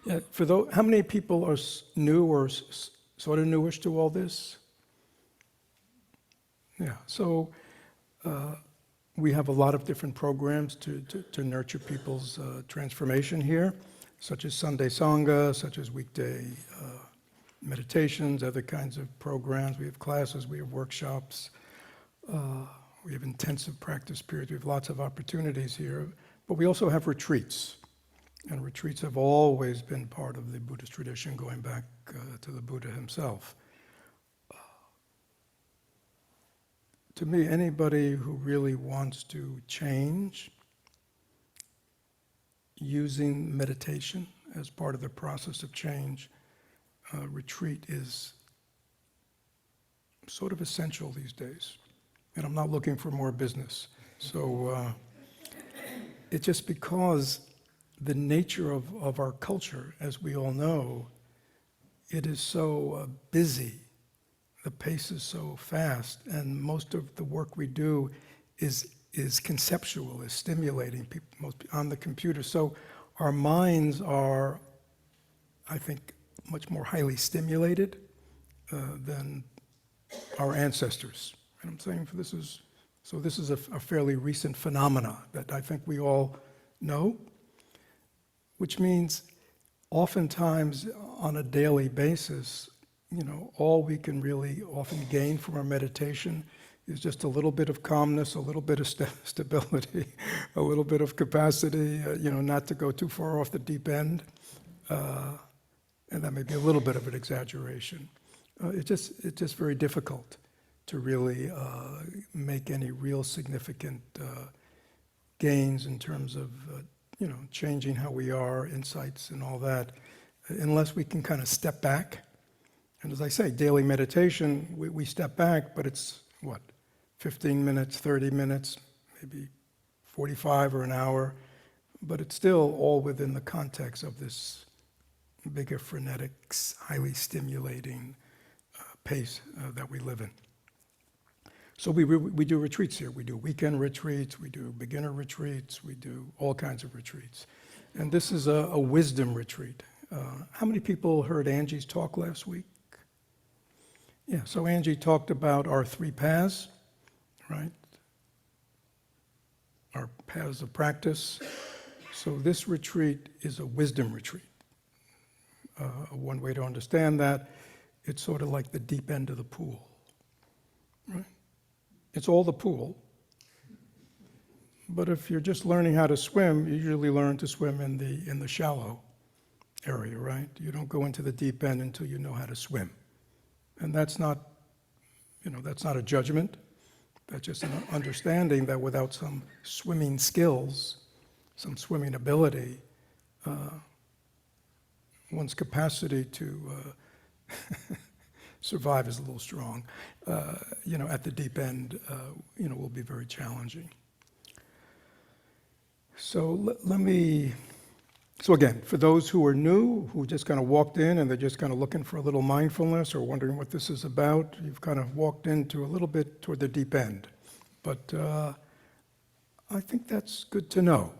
Yeah, for those, how many people are new or sort of newish to all this? Yeah, so we have a lot of different programs to nurture people's transformation here, such as Sunday Sangha, such as weekday meditations, other kinds of programs. We have classes, we have workshops, we have intensive practice periods, we have lots of opportunities here, but we also have retreats. And retreats have always been part of the Buddhist tradition, going back to the Buddha himself. To me, anybody who really wants to change using meditation as part of the process of change, retreat is sort of essential these days. And I'm not looking for more business. So it's just because the nature of our culture, as we all know, it is so busy. The pace is so fast, and most of the work we do is conceptual, is stimulating people most on the computer. So our minds are, I think, much more highly stimulated than our ancestors. And I'm saying this is a fairly recent phenomena that I think we all know, which means oftentimes on a daily basis, all we can really often gain from our meditation is just a little bit of calmness, a little bit of stability, a little bit of capacity, not to go too far off the deep end. And that may be a little bit of an exaggeration. It's just very difficult to really make any real significant gains in terms of changing how we are, insights and all that, unless we can kind of step back. And as I say, daily meditation, we step back, but it's, 15 minutes, 30 minutes, maybe 45 or an hour, but it's still all within the context of this bigger, frenetic, highly stimulating pace that we live in. So we do retreats here. We do weekend retreats, we do beginner retreats, we do all kinds of retreats. And this is a wisdom retreat. How many people heard Angie's talk last week? Yeah, so Angie talked about our 3 paths, right? Our paths of practice. So this retreat is a wisdom retreat. One way to understand that, it's sort of like the deep end of the pool, right? It's all the pool, but if you're just learning how to swim, you usually learn to swim in the shallow area, right? You don't go into the deep end until you know how to swim. And that's not a judgment. That's just an understanding that without some swimming skills, some swimming ability, one's capacity to survive is a little strong. At the deep end, will be very challenging. So So again, for those who are new, who just kind of walked in and they're just kind of looking for a little mindfulness or wondering what this is about, you've kind of walked into a little bit toward the deep end. But I think that's good to know.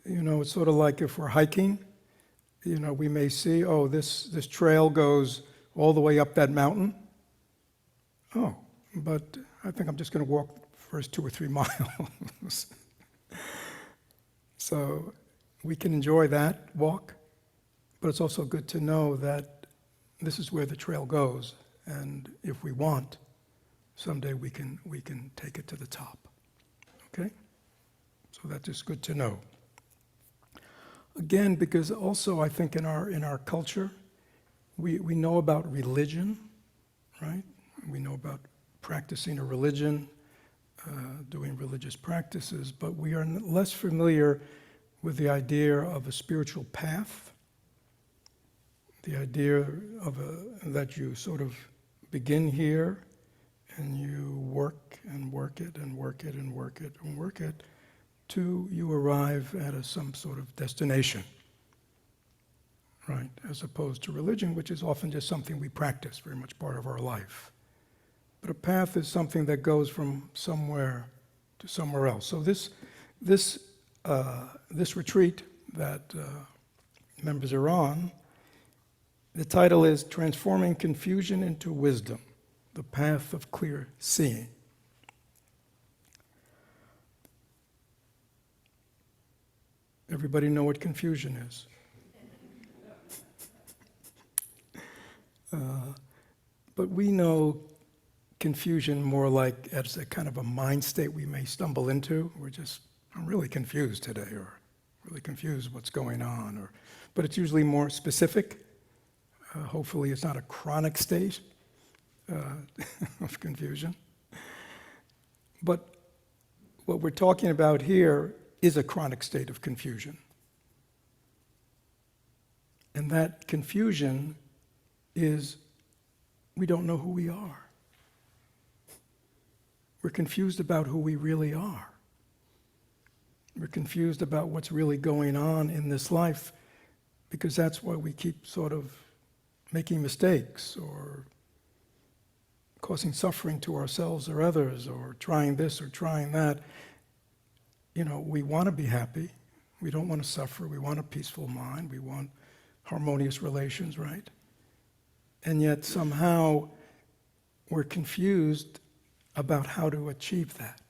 It's sort of like if we're hiking, we may see, this trail goes all the way up that mountain. But I think I'm just going to walk the first 2 or 3 miles. So we can enjoy that walk, but it's also good to know that this is where the trail goes, and if we want, someday we can take it to the top. Okay? So that's just good to know. Again, because also I think in our culture, we know about religion, right? We know about practicing a religion, doing religious practices, but we are less familiar with the idea of a spiritual path, the idea of that you sort of begin here and you work and work it and work it and work it and work it till you arrive at some sort of destination, right? As opposed to religion, which is often just something we practice, very much part of our life. But a path is something that goes from somewhere to somewhere else. So this retreat that members are on. The title is Transforming Confusion into Wisdom, the Path of Clear Seeing. Everybody know what confusion is? But we know confusion more like as a kind of a mind state we may stumble into. I'm really confused today, or really confused what's going on. But it's usually more specific. Hopefully it's not a chronic state of confusion. But what we're talking about here is a chronic state of confusion. And that confusion is we don't know who we are. We're confused about who we really are. We're confused about what's really going on in this life, because that's why we keep sort of making mistakes or causing suffering to ourselves or others, or trying this or trying that. We want to be happy. We don't want to suffer. We want a peaceful mind. We want harmonious relations, right? And yet somehow we're confused about how to achieve that.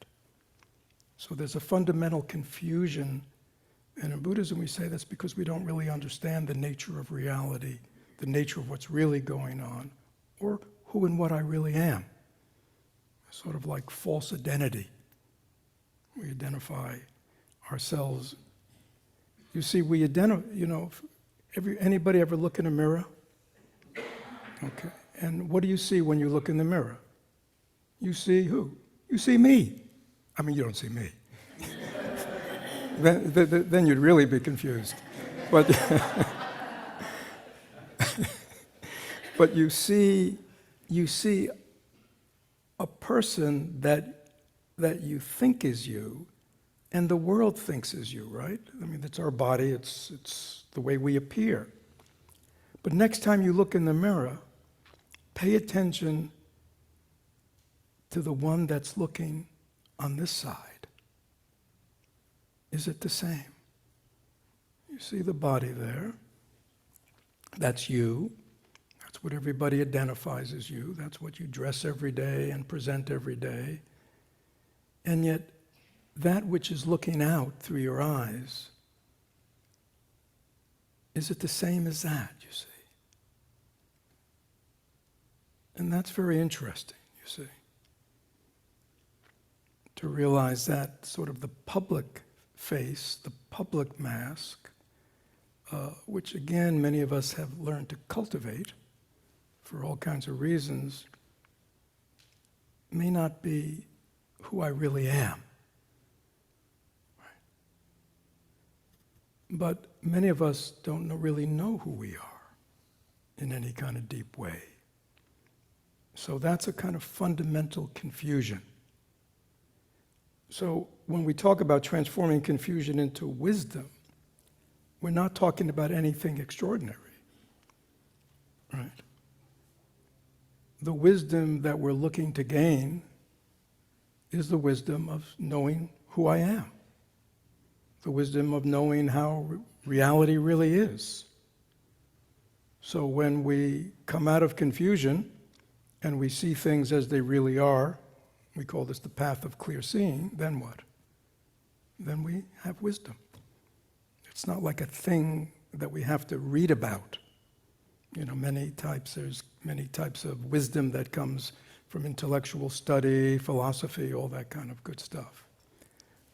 So there's a fundamental confusion, and in Buddhism we say that's because we don't really understand the nature of reality, the nature of what's really going on, or who and what I really am. Sort of like false identity. We identify ourselves. You see, we identify, anybody ever look in a mirror? Okay. And what do you see when you look in the mirror? You see who? You see me. I mean, you don't see me. then you'd really be confused. But, but you see a person that you think is you, and the world thinks is you, right? I mean, it's our body, it's the way we appear. But next time you look in the mirror, pay attention to the one that's looking on this side. Is it the same? You see the body there. That's you. That's what everybody identifies as you. That's what you dress every day and present every day. And yet, that which is looking out through your eyes, is it the same as that, you see? And that's very interesting, you see, to realize that sort of the public face, the public mask, which again many of us have learned to cultivate for all kinds of reasons, may not be who I really am. But many of us don't really know who we are in any kind of deep way. So that's a kind of fundamental confusion. So when we talk about transforming confusion into wisdom, we're not talking about anything extraordinary, right? The wisdom that we're looking to gain is the wisdom of knowing who I am, the wisdom of knowing how reality really is. So when we come out of confusion and we see things as they really are, we call this the path of clear seeing, then what? Then we have wisdom. It's not like a thing that we have to read about. There's many types of wisdom that comes from intellectual study, philosophy, all that kind of good stuff.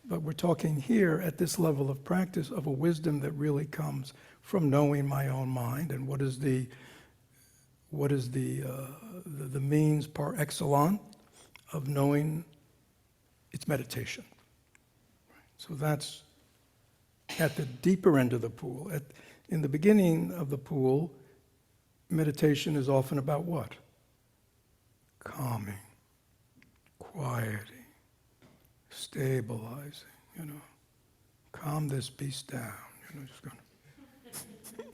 But we're talking here at this level of practice of a wisdom that really comes from knowing my own mind, and what is the means par excellence of knowing. It's meditation. So that's at the deeper end of the pool. In the beginning of the pool, meditation is often about what? Calming, quieting, stabilizing, calm this beast down, just going to,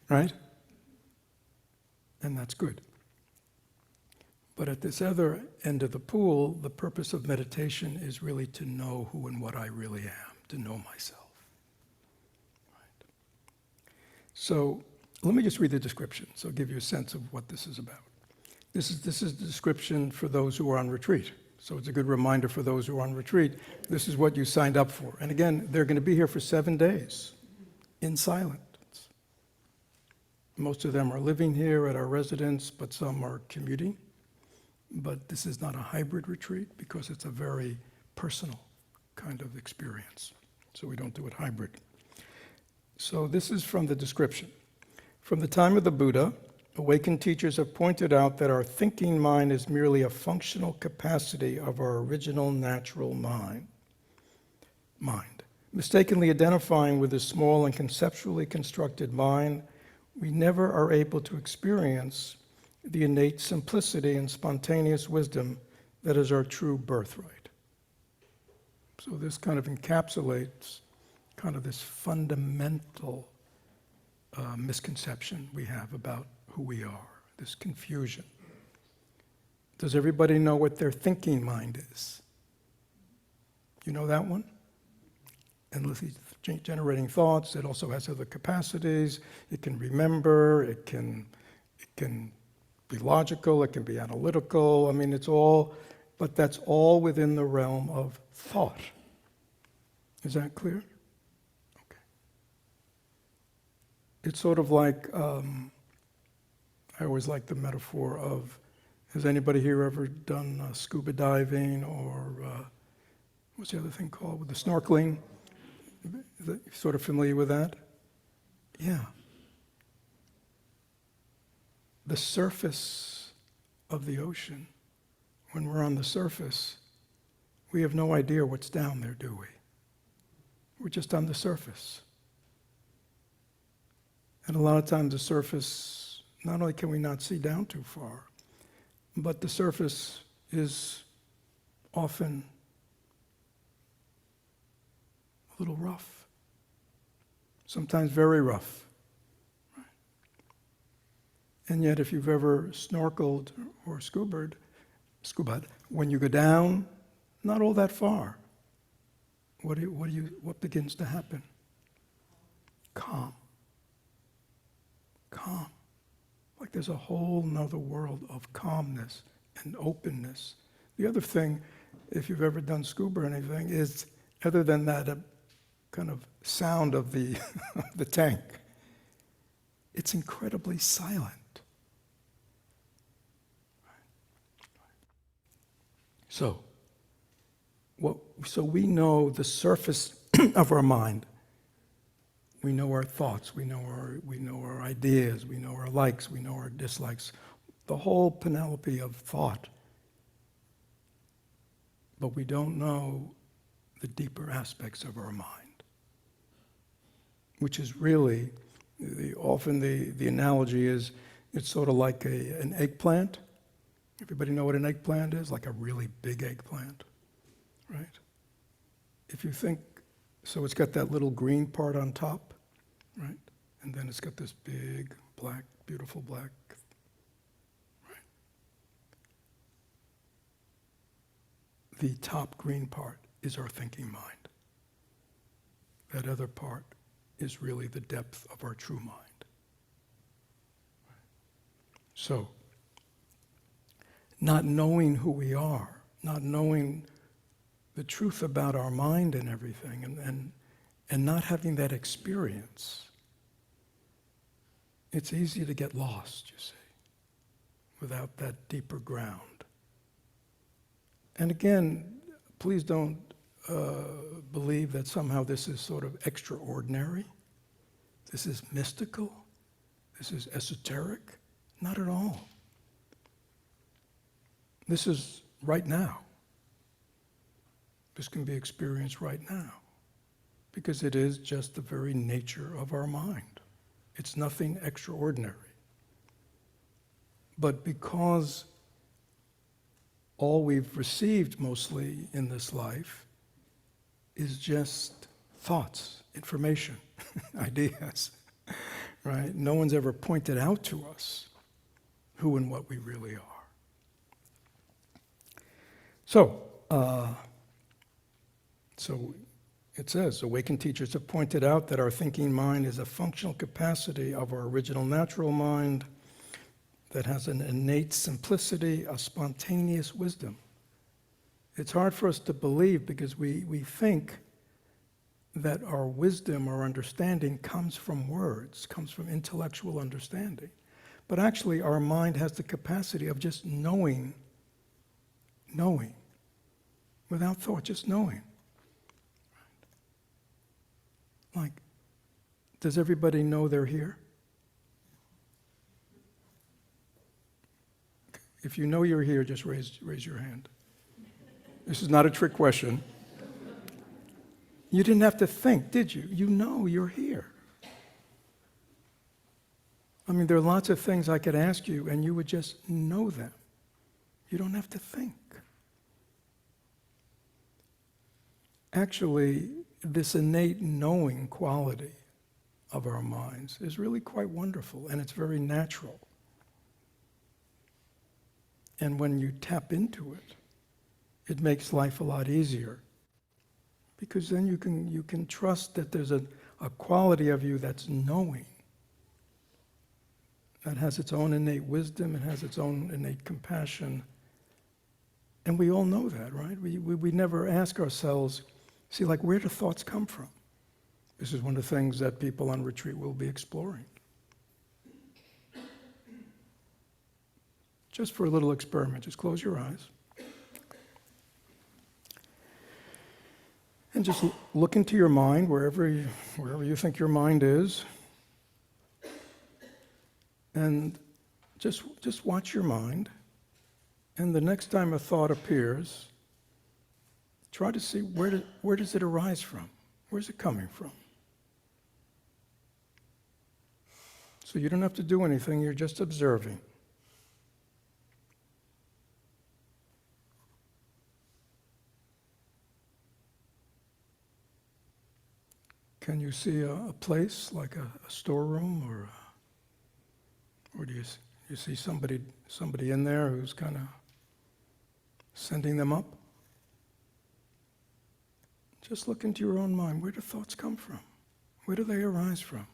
right? And that's good. But at this other end of the pool, the purpose of meditation is really to know who and what I really am, to know myself. So let me just read the description, so I'll give you a sense of what this is about. This is the description for those who are on retreat. So it's a good reminder for those who are on retreat. This is what you signed up for. And again, they're going to be here for 7 days in silence. Most of them are living here at our residence, but some are commuting. But this is not a hybrid retreat because it's a very personal kind of experience. So we don't do it hybrid. So this is from the description. From the time of the Buddha, awakened teachers have pointed out that our thinking mind is merely a functional capacity of our original natural mind. Mistakenly identifying with a small and conceptually constructed mind, we never are able to experience the innate simplicity and spontaneous wisdom that is our true birthright. So this kind of encapsulates kind of this fundamental misconception we have about who we are, this confusion. Does everybody know what their thinking mind is? You know that one? Endlessly generating thoughts. It also has other capacities. It can remember. It can be logical. It can be analytical. I mean, it's all, but that's all within the realm of thought. Is that clear? Okay. It's sort of like, I always like the metaphor of, has anybody here ever done scuba diving or what's the other thing called, with the snorkeling? Sort of familiar with that? Yeah. The surface of the ocean, when we're on the surface, we have no idea what's down there, do we? We're just on the surface. And a lot of times the surface, not only can we not see down too far, but the surface is often a little rough, sometimes very rough. Right? And yet if you've ever snorkeled or scubaed, when you go down, not all that far, what begins to happen? Calm. Calm. Like there's a whole nother world of calmness and openness. The other thing, if you've ever done scuba or anything, is other than that kind of sound of the the tank, it's incredibly silent. So we know the surface of our mind. We know our thoughts, we know our ideas, we know our likes, we know our dislikes, the whole panoply of thought. But we don't know the deeper aspects of our mind, which is really, often the analogy is, it's sort of like an eggplant. Everybody know what an eggplant is? Like a really big eggplant, right? If you think, so it's got that little green part on top, right? And then it's got this big, black, beautiful black, right? The top green part is our thinking mind. That other part is really the depth of our true mind. So, not knowing who we are, not knowing the truth about our mind and everything, and not having that experience, it's easy to get lost, you see, without that deeper ground. And again, please don't believe that somehow this is sort of extraordinary. This is mystical. This is esoteric. Not at all. This is right now. This can be experienced right now because it is just the very nature of our mind. It's nothing extraordinary. But because all we've received mostly in this life is just thoughts, information, ideas, right? No one's ever pointed out to us who and what we really are. So It says, awakened teachers have pointed out that our thinking mind is a functional capacity of our original natural mind that has an innate simplicity, a spontaneous wisdom. It's hard for us to believe because we think that our wisdom, our understanding comes from words, comes from intellectual understanding. But actually, our mind has the capacity of just knowing, without thought, just knowing. Like, does everybody know they're here? If you know you're here, just raise your hand. This is not a trick question. You didn't have to think, did you? You know you're here. I mean, there are lots of things I could ask you, and you would just know them. You don't have to think. Actually, this innate knowing quality of our minds is really quite wonderful, and it's very natural. And when you tap into it, it makes life a lot easier. Because then you can trust that there's a quality of you that's knowing, that has its own innate wisdom, it has its own innate compassion. And we all know that, right? We never ask ourselves, see, like, where do thoughts come from? This is one of the things that people on retreat will be exploring. Just for a little experiment, just close your eyes. And just look into your mind, wherever you think your mind is. And just watch your mind. And the next time a thought appears, try to see where does it arise from? Where's it coming from? So you don't have to do anything, you're just observing. Can you see a place like a storeroom, or do you see somebody in there who's kind of sending them up? Just look into your own mind. Where do thoughts come from? Where do they arise from?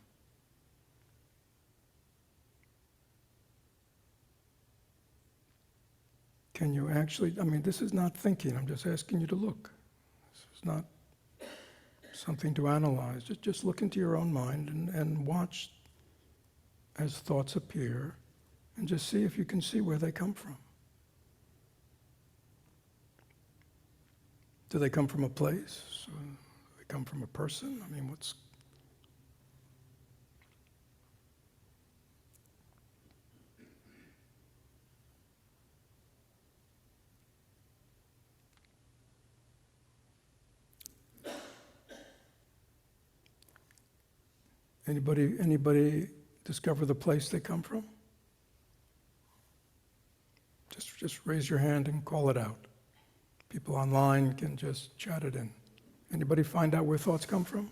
Can you actually, this is not thinking. I'm just asking you to look. This is not something to analyze. Just look into your own mind and watch as thoughts appear, and just see if you can see where they come from. Do they come from a place? Do they come from a person? What's... Anybody discover the place they come from? Just raise your hand and call it out. People online can just chat it in. Anybody find out where thoughts come from?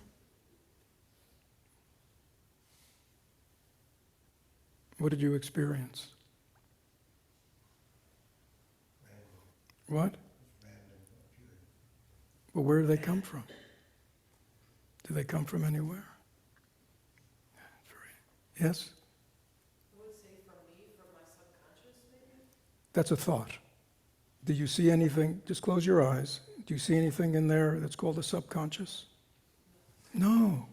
What did you experience? What? Well, where do they come from? Do they come from anywhere? Yes? I would say from me, from my subconscious, maybe? That's a thought. Do you see anything? Just close your eyes. Do you see anything in there that's called a subconscious? No.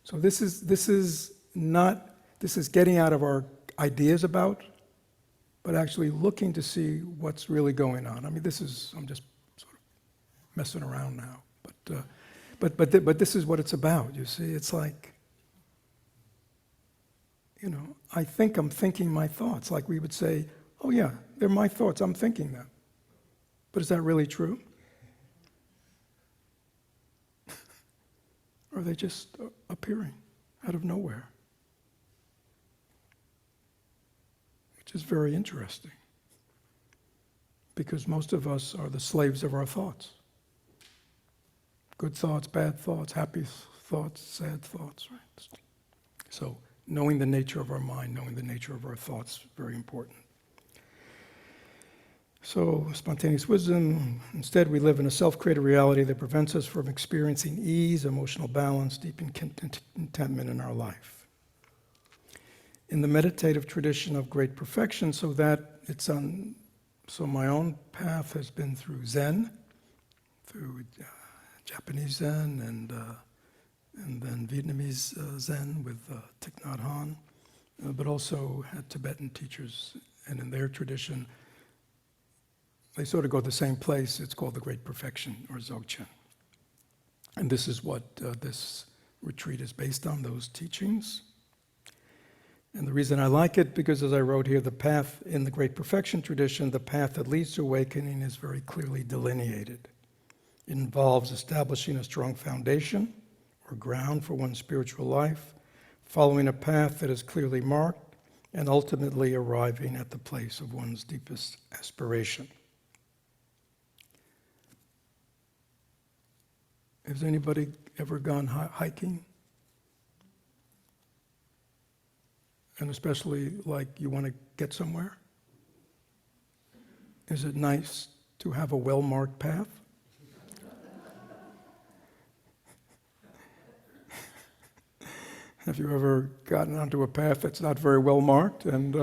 So this is getting out of our ideas about, but actually looking to see what's really going on. I'm just sort of messing around now, but this is what it's about. You see, it's like, I think I'm thinking my thoughts. Like we would say, oh yeah, they're my thoughts, I'm thinking them. But is that really true? Or are they just appearing out of nowhere? Which is very interesting. Because most of us are the slaves of our thoughts. Good thoughts, bad thoughts, happy thoughts, sad thoughts, right? So, knowing the nature of our mind, knowing the nature of our thoughts, very important. So, spontaneous wisdom, instead we live in a self-created reality that prevents us from experiencing ease, emotional balance, deep contentment in our life. In the meditative tradition of great perfection, so my own path has been through Zen, through Japanese Zen and then Vietnamese Zen with Thich Nhat Hanh, but also had Tibetan teachers, and in their tradition, they sort of go to the same place. It's called the Great Perfection, or Dzogchen. And this is what this retreat is based on, those teachings. And the reason I like it, because as I wrote here, the path in the Great Perfection tradition, the path that leads to awakening is very clearly delineated. It involves establishing a strong foundation or ground for one's spiritual life, following a path that is clearly marked, and ultimately arriving at the place of one's deepest aspiration. Has anybody ever gone hiking? And especially like you want to get somewhere? Is it nice to have a well-marked path? Have you ever gotten onto a path that's not very well marked? And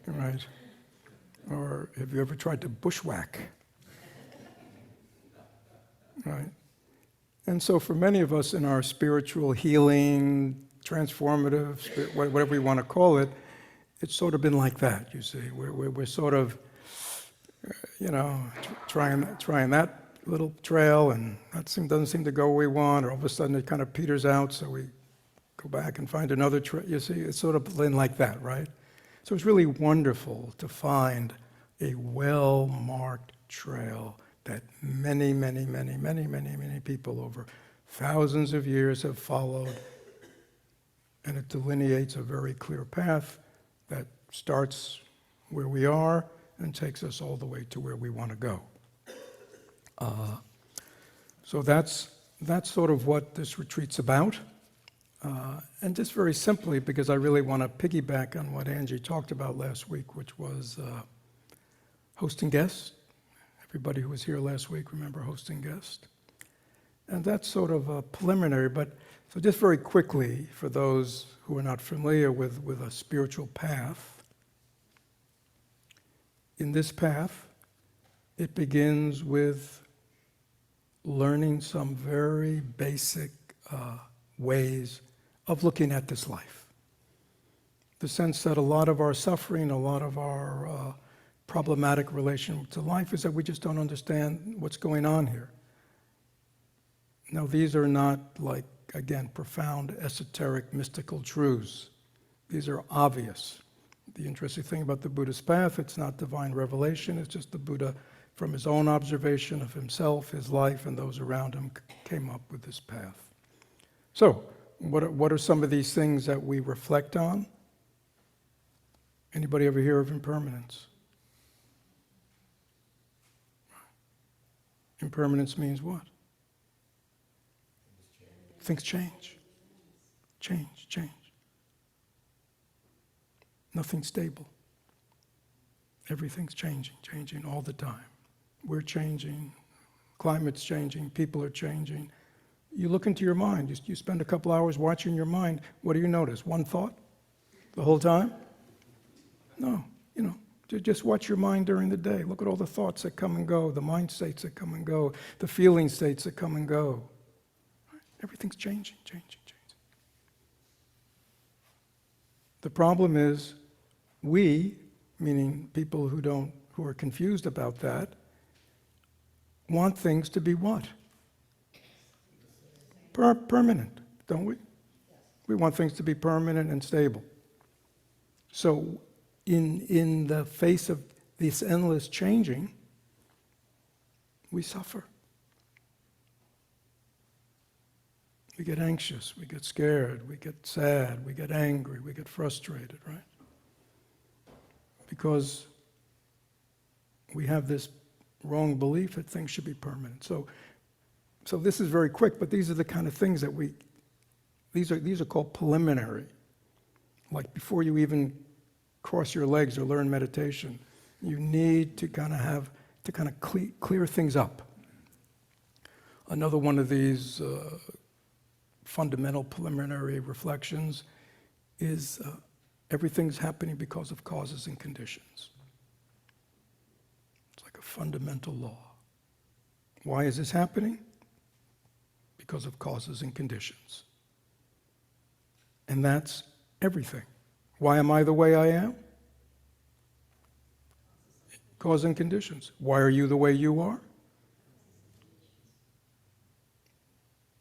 right. Or have you ever tried to bushwhack? Right. And so for many of us in our spiritual healing, transformative, whatever we want to call it, it's sort of been like that, you see. We're sort of, trying that little trail, and that doesn't seem to go where we want, or all of a sudden it kind of peters out, so we go back and find another trail. You see, it's sort of been like that, right? So it's really wonderful to find a well-marked trail that many people over thousands of years have followed, and it delineates a very clear path that starts where we are and takes us all the way to where we want to go. So that's sort of what this retreat's about. And just very simply, because I really want to piggyback on what Angie talked about last week, which was hosting guests. Everybody who was here last week, remember hosting guests? And that's sort of a preliminary, but so just very quickly, for those who are not familiar with a spiritual path, in this path, it begins with learning some very basic ways of looking at this life. The sense that a lot of our suffering, a lot of our problematic relation to life is that we just don't understand what's going on here. Now, these are not like, again, profound, esoteric, mystical truths. These are obvious. The interesting thing about the Buddhist path, it's not divine revelation, it's just the Buddha, from his own observation of himself, his life, and those around him, came up with this path. So, what are some of these things that we reflect on? Anybody ever hear of impermanence? Impermanence means what? Things change. Change. Nothing's stable. Everything's changing all the time. We're changing, climate's changing, people are changing. You look into your mind, you spend a couple hours watching your mind, what do you notice? One thought the whole time? No, just watch your mind during the day. Look at all the thoughts that come and go, the mind states that come and go, the feeling states that come and go. Everything's changing. The problem is we, meaning people who are confused about that, want things to be what? Permanent, don't we? We want things to be permanent and stable. So in the face of this endless changing, we suffer. We get anxious, we get scared, we get sad, we get angry, we get frustrated, right? Because we have this wrong belief that things should be permanent. So this is very quick, but these are the kind of things that these are called preliminary. Like before you even cross your legs or learn meditation, You need to kind of clear things up. Another one of these fundamental preliminary reflections is everything's happening because of causes and conditions. It's like a fundamental law. Why is this happening? Because of causes and conditions. And that's everything. Why am I the way I am? Cause and conditions. Why are you the way you are?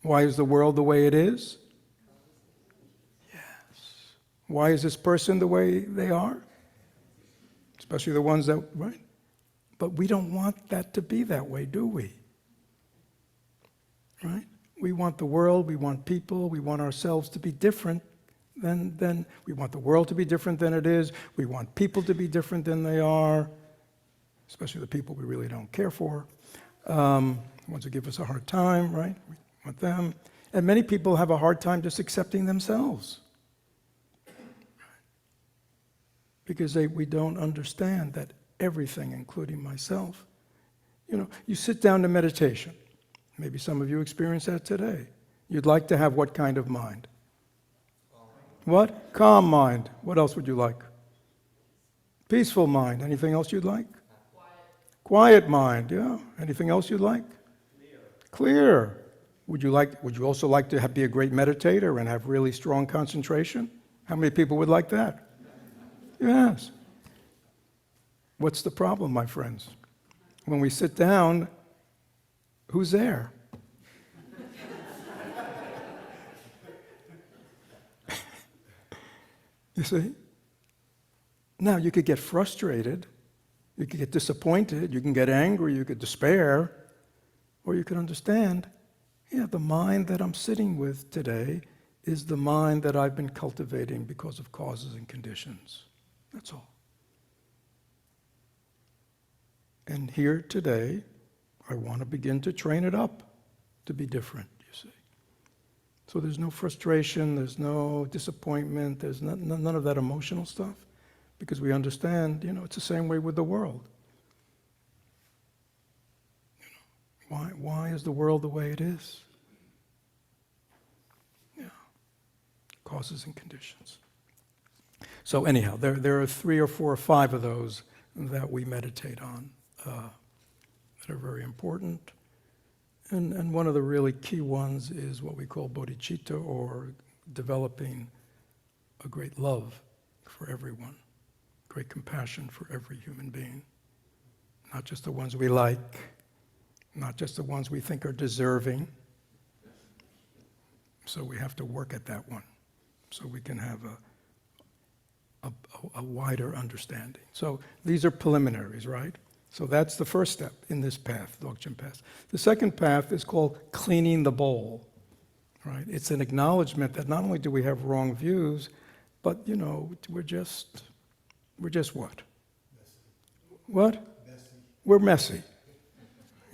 Why is the world the way it is? Yes. Why is this person the way they are? Especially the ones that, right? But we don't want that to be that way, do we? Right? We want the world, we want people, we want ourselves to be different than we want the world to be different than it is. We want people to be different than they are, especially the people we really don't care for. The ones who give us a hard time, right? We want them. And many people have a hard time just accepting themselves. Because we don't understand that everything, including myself, you sit down to meditation. Maybe some of you experience that today. You'd like to have what kind of mind? What? Calm mind. What else would you like? Peaceful mind. Anything else you'd like? Quiet mind, yeah. Anything else you'd like? Clear. Would you also like to be a great meditator and have really strong concentration? How many people would like that? Yes. What's the problem, my friends? When we sit down, who's there? You see? Now, you could get frustrated, you could get disappointed, you can get angry, you could despair, or you could understand, the mind that I'm sitting with today is the mind that I've been cultivating because of causes and conditions. That's all. And here today, I want to begin to train it up to be different, you see. So there's no frustration, there's no disappointment, there's none of that emotional stuff, because we understand, it's the same way with the world. Why is the world the way it is? Causes and conditions. So anyhow, there are 3 or 4 or 5 of those that we meditate on that are very important. And one of the really key ones is what we call bodhicitta, or developing a great love for everyone, great compassion for every human being. Not just the ones we like, not just the ones we think are deserving. So we have to work at that one, so we can have a wider understanding. So these are preliminaries, right? So that's the first step in this path, Dzogchen path. The second path is called cleaning the bowl, right? It's an acknowledgement that not only do we have wrong views, but we're just what? Messy. What? Messy. We're messy.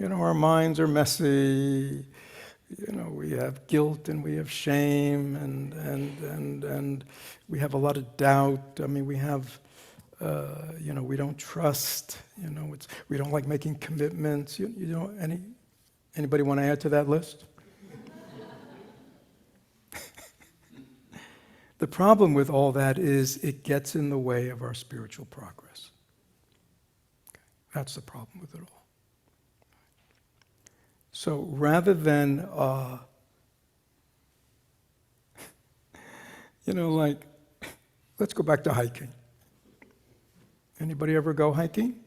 Our minds are messy. We have guilt and we have shame and we have a lot of doubt. I mean, we have, we don't trust. We don't like making commitments. Anybody want to add to that list? The problem with all that is it gets in the way of our spiritual progress. Okay. That's the problem with it all. So rather than, let's go back to hiking. Anybody ever go hiking?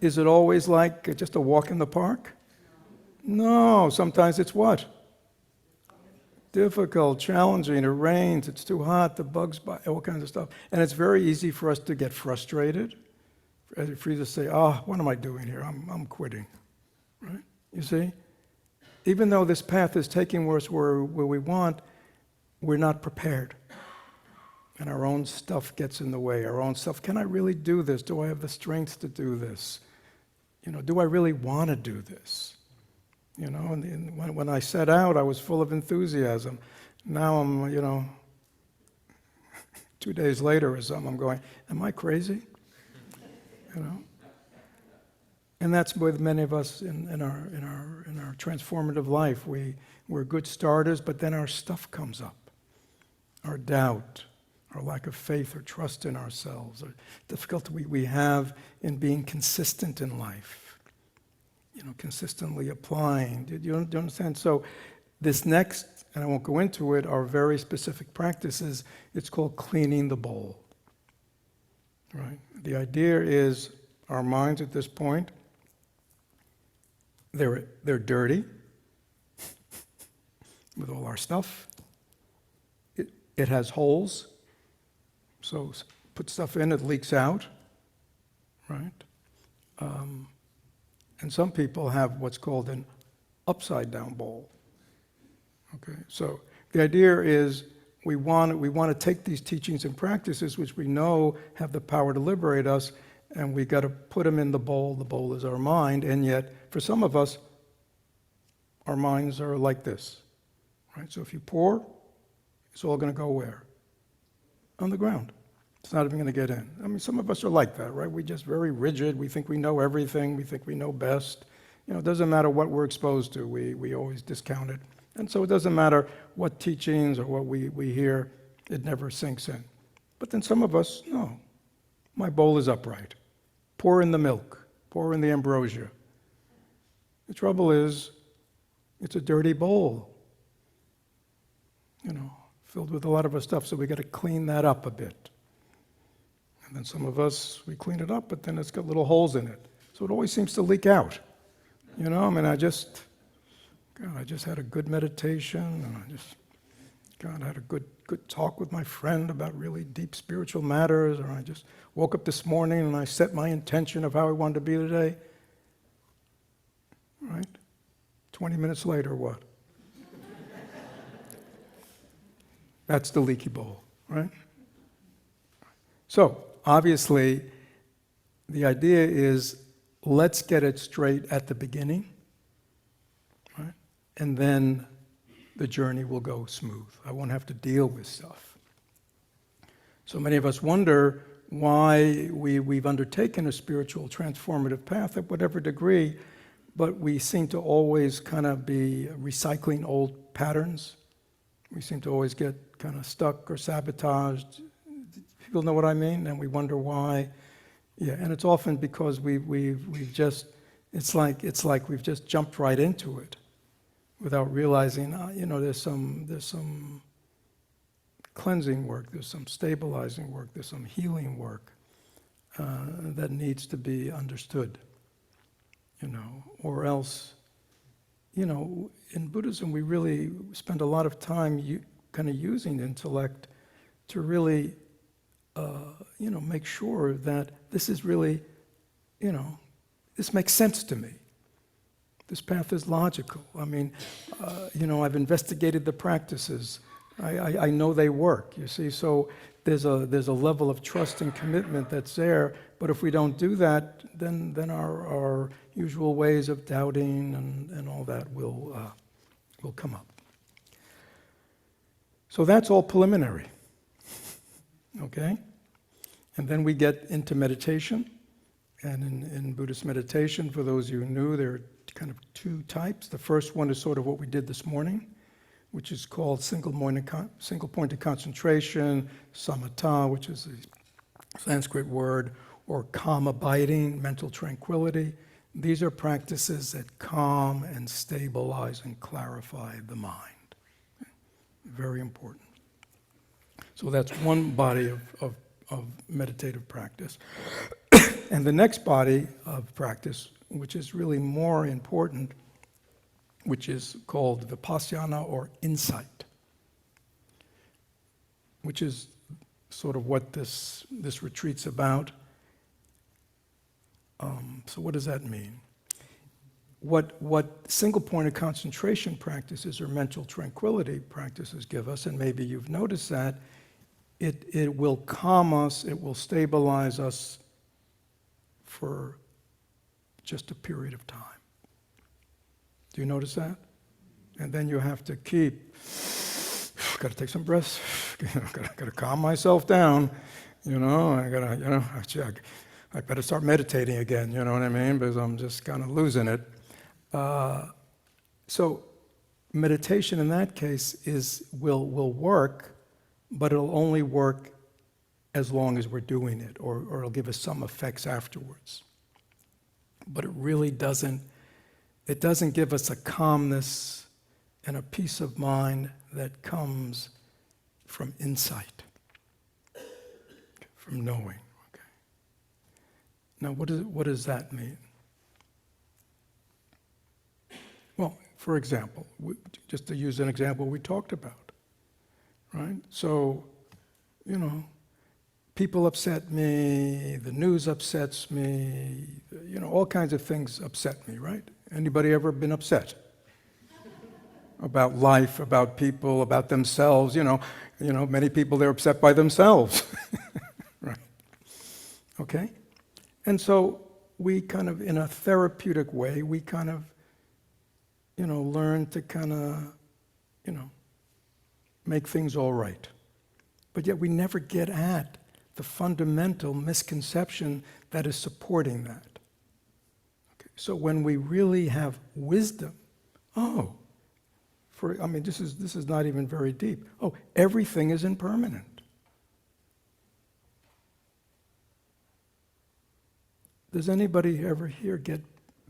Is it always like just a walk in the park? No, sometimes it's what? Difficult, challenging, it rains, it's too hot, the bugs bite, all kinds of stuff. And it's very easy for us to get frustrated, for you to say, what am I doing here? I'm quitting. Right? You see? Even though this path is taking us where we want, we're not prepared. And our own stuff gets in the way. Our own stuff, can I really do this? Do I have the strength to do this? Do I really want to do this? And when I set out, I was full of enthusiasm. Now I'm, 2 days later or something, I'm going, am I crazy? you know. And that's with many of us in our transformative life. We're good starters, but then our stuff comes up. Our doubt, our lack of faith or trust in ourselves, or difficulty we have in being consistent in life. You know, consistently applying. Do you understand? So this next, and I won't go into it, are very specific practices. It's called cleaning the bowl. Right? The idea is our minds at this point, they're dirty with all our stuff. It has holes. So put stuff in, it leaks out. Right? And some people have what's called an upside down bowl. Okay, so the idea is we want to take these teachings and practices, which we know have the power to liberate us, and we got to put them in the bowl. The bowl is our mind, and yet for some of us, our minds are like this, right? So if you pour, it's all going to go where? On the ground. It's not even going to get in. I mean, some of us are like that, right? We're just very rigid. We think we know everything. We think we know best. You know, it doesn't matter what we're exposed to. We always discount it. And so it doesn't matter what teachings or what we hear. It never sinks in. But then some of us, no. My bowl is upright. Pour in the milk. Pour in the ambrosia. The trouble is, it's a dirty bowl. You know, filled with a lot of our stuff. So we got to clean that up a bit. And then some of us, we clean it up, but then it's got little holes in it. So it always seems to leak out. You know, I mean, I just had a good meditation, and I had a good talk with my friend about really deep spiritual matters, or I just woke up this morning and I set my intention of how I wanted to be today. Right? 20 minutes later, what? That's the leaky bowl, right? So, obviously, the idea is let's get it straight at the beginning, right? And then the journey will go smooth. I won't have to deal with stuff. So many of us wonder why we've undertaken a spiritual transformative path at whatever degree, but we seem to always kind of be recycling old patterns. We seem to always get kind of stuck or sabotaged. People know what I mean? And we wonder why. Yeah, and it's often because we've just, it's like we've just jumped right into it without realizing, you know, there's some cleansing work, there's some stabilizing work, there's some healing work that needs to be understood, you know, or else, you know, in Buddhism we really spend a lot of time kind of using intellect to really, you know, make sure that this is really, you know, this makes sense to me. This path is logical. I mean, you know, I've investigated the practices. I know they work, you see. So there's a level of trust and commitment that's there. But if we don't do that, then our usual ways of doubting and all that will come up. So that's all preliminary. Okay? And then we get into meditation. And in Buddhist meditation, for those of you who knew, there are kind of two types. The first one is sort of what we did this morning, which is called single-pointed concentration, samatha, which is a Sanskrit word, or calm abiding, mental tranquility. These are practices that calm and stabilize and clarify the mind. Very important. So that's one body of meditative practice. And the next body of practice, which is really more important, which is called vipassana or insight, which is sort of what this retreat's about. So what does that mean? What single-pointed concentration practices or mental tranquility practices give us, and maybe you've noticed that, it will calm us, it will stabilize us for just a period of time. Do you notice that? And then you have to keep, got to take some breaths, got to calm myself down, you know, I better start meditating again, you know what I mean? Because I'm just kind of losing it. So meditation in that case will work, but it'll only work as long as we're doing it, or it'll give us some effects afterwards. But it doesn't give us a calmness and a peace of mind that comes from insight, from knowing. Okay. Now, what does that mean? Well, for example, just to use an example we talked about, right? So, people upset me, the news upsets me, all kinds of things upset me, right? Anybody ever been upset? About life, about people, about themselves, many people, they're upset by themselves, right? Okay? And so we kind of, in a therapeutic way, we kind of, learn to kind of, make things all right. But yet we never get at the fundamental misconception that is supporting that. Okay. So when we really have wisdom, this is not even very deep. Everything is impermanent. Does anybody ever here get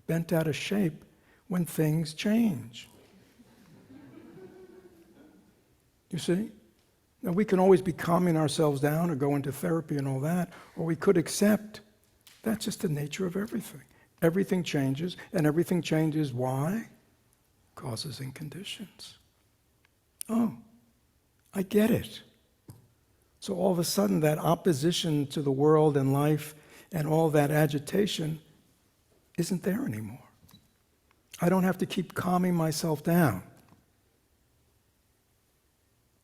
bent out of shape when things change? You see? Now, we can always be calming ourselves down or go into therapy and all that, or we could accept that's just the nature of everything. Everything changes, and everything changes why? Causes and conditions. I get it. So all of a sudden, that opposition to the world and life and all that agitation isn't there anymore. I don't have to keep calming myself down.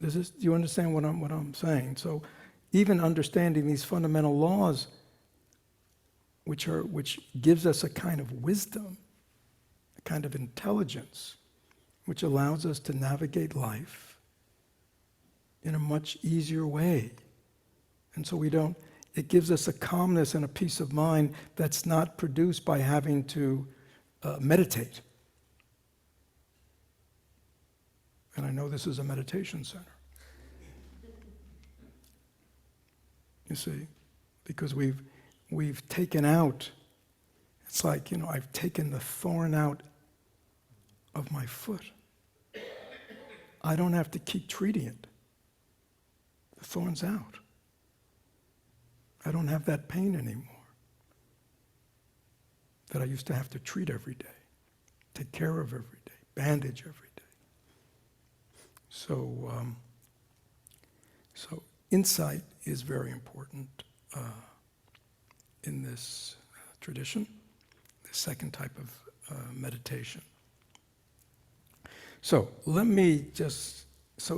Do you understand what I'm saying? So even understanding these fundamental laws, which gives us a kind of wisdom, a kind of intelligence, which allows us to navigate life in a much easier way. And so it gives us a calmness and a peace of mind that's not produced by having to meditate. And I know this is a meditation center. You see, because we've taken out, it's like, I've taken the thorn out of my foot. I don't have to keep treating it. The thorn's out. I don't have that pain anymore that I used to have to treat every day, take care of every day, bandage every day. So insight is very important in this tradition, the second type of meditation. So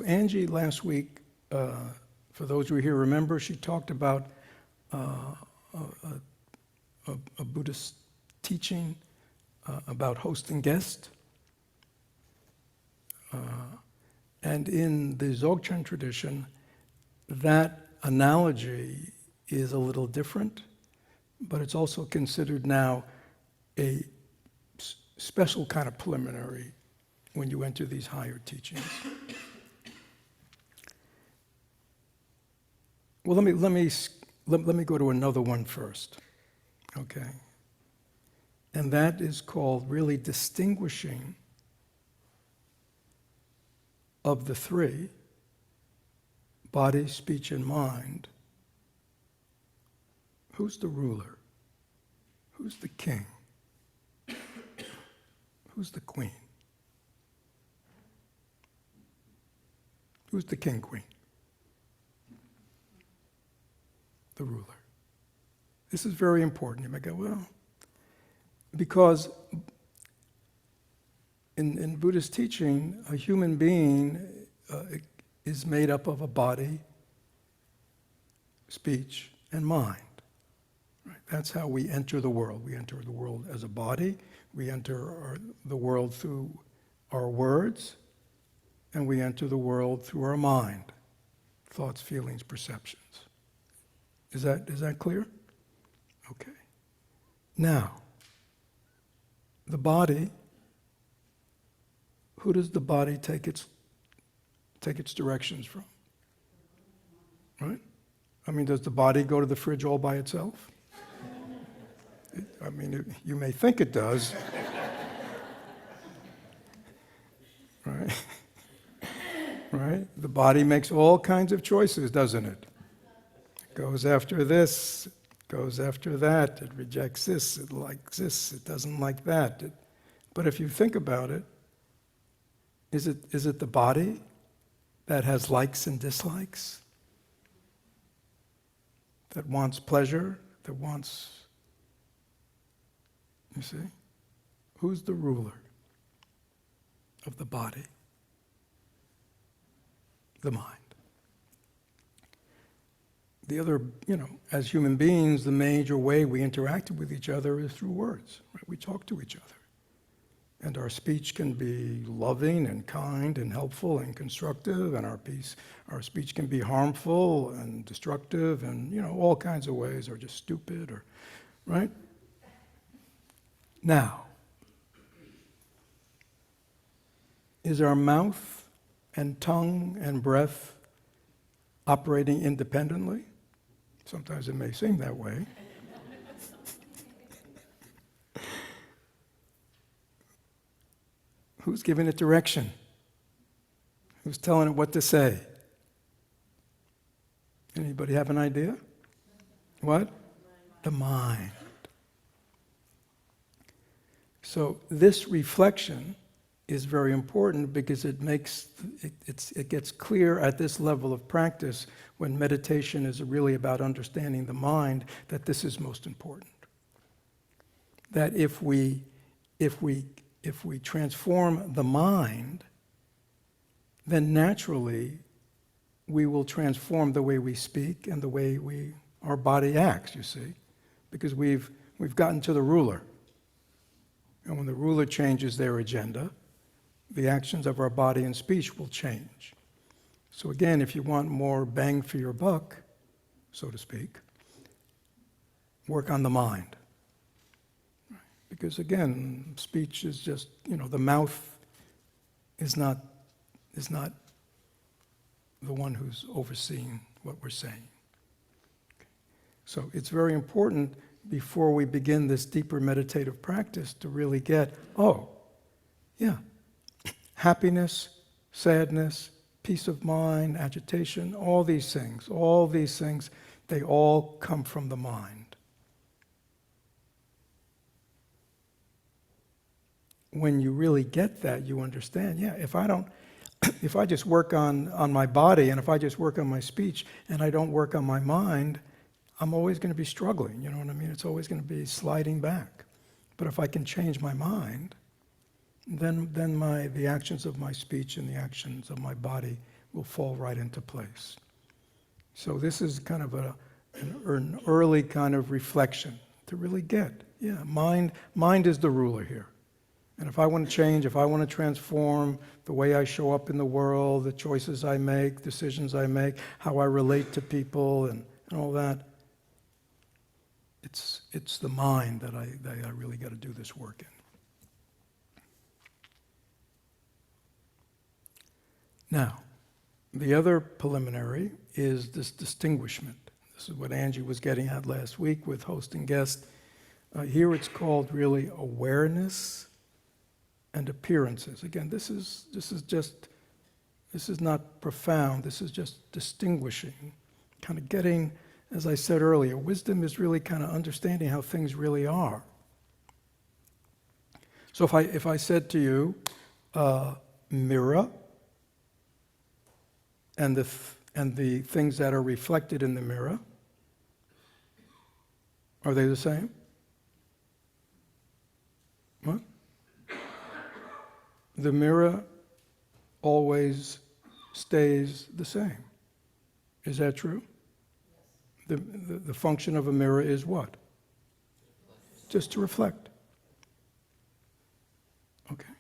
Angie last week, for those who are here, remember she talked about a Buddhist teaching about host and guest. And in the Dzogchen tradition, that analogy is a little different, but it's also considered now a special kind of preliminary when you enter these higher teachings. Well, let me go to another one first, okay? And that is called really distinguishing of the three, body, speech, and mind. Who's the ruler? Who's the king? Who's the queen? Who's the king, queen? The ruler. This is very important. You might go, well, because in Buddhist teaching, a human being is made up of a body, speech, and mind. Right? That's how we enter the world. We enter the world as a body. We enter the world through our words, and we enter the world through our mind, thoughts, feelings, perceptions. Is that clear? Okay. Now, the body, who does the body take its directions from? Right? I mean, does the body go to the fridge all by itself? You may think it does. Right? Right? The body makes all kinds of choices, doesn't it? It goes after this, goes after that, it rejects this, it likes this, it doesn't like that. But if you think about it, is it the body that has likes and dislikes? That wants pleasure, that wants, you see? Who's the ruler of the body? The mind. The other, as human beings, the major way we interact with each other is through words. Right? We talk to each other. And our speech can be loving and kind and helpful and constructive, and our speech can be harmful and destructive and, all kinds of ways, or just stupid, right? Now, is our mouth and tongue and breath operating independently? Sometimes it may seem that way. Who's giving it direction? Who's telling it what to say? Anybody have an idea? What? The mind. So this reflection is very important because it gets clear at this level of practice, when meditation is really about understanding the mind, that this is most important. That if we transform the mind, then naturally we will transform the way we speak and the way our body acts, you see, because we've gotten to the ruler. And when the ruler changes their agenda, the actions of our body and speech will change. So again, if you want more bang for your buck, so to speak, work on the mind. Because again, speech is just, the mouth is not the one who's overseeing what we're saying. So it's very important before we begin this deeper meditative practice to really get, happiness, sadness, peace of mind, agitation, all these things, they all come from the mind. When you really get that, you understand, if I just work on my body, and if I just work on my speech, and I don't work on my mind, I'm always going to be struggling, you know what I mean? It's always going to be sliding back. But if I can change my mind, then the actions of my speech and the actions of my body will fall right into place. So this is kind of an early kind of reflection to really get, mind is the ruler here. And if I want to change, if I want to transform the way I show up in the world, the choices I make, decisions I make, how I relate to people and all that, it's the mind that I really got to do this work in. Now, the other preliminary is this distinguishment. This is what Angie was getting at last week with host and guest. Here it's called really awareness and appearances. Again, this is not profound. This is just distinguishing, kind of getting, as I said earlier, wisdom is really kind of understanding how things really are. So if I said to you, mirror, and the things that are reflected in the mirror, are they the same? What? The mirror always stays the same. Is that true? The function of a mirror is what? Just to reflect. Okay.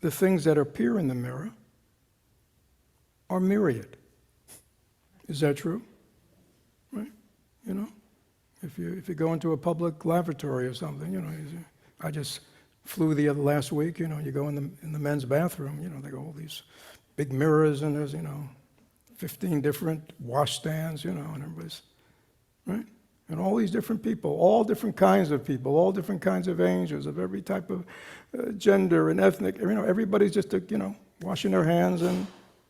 The things that appear in the mirror are myriad. Is that true? Right? If you go into a public lavatory or something, I just flew the other last week. You go in the men's bathroom. They got all these big mirrors, and there's 15 different washstands. And everybody's right, and all these different people, all different kinds of people, all different kinds of angels of every type of gender and ethnic. Everybody's just washing their hands and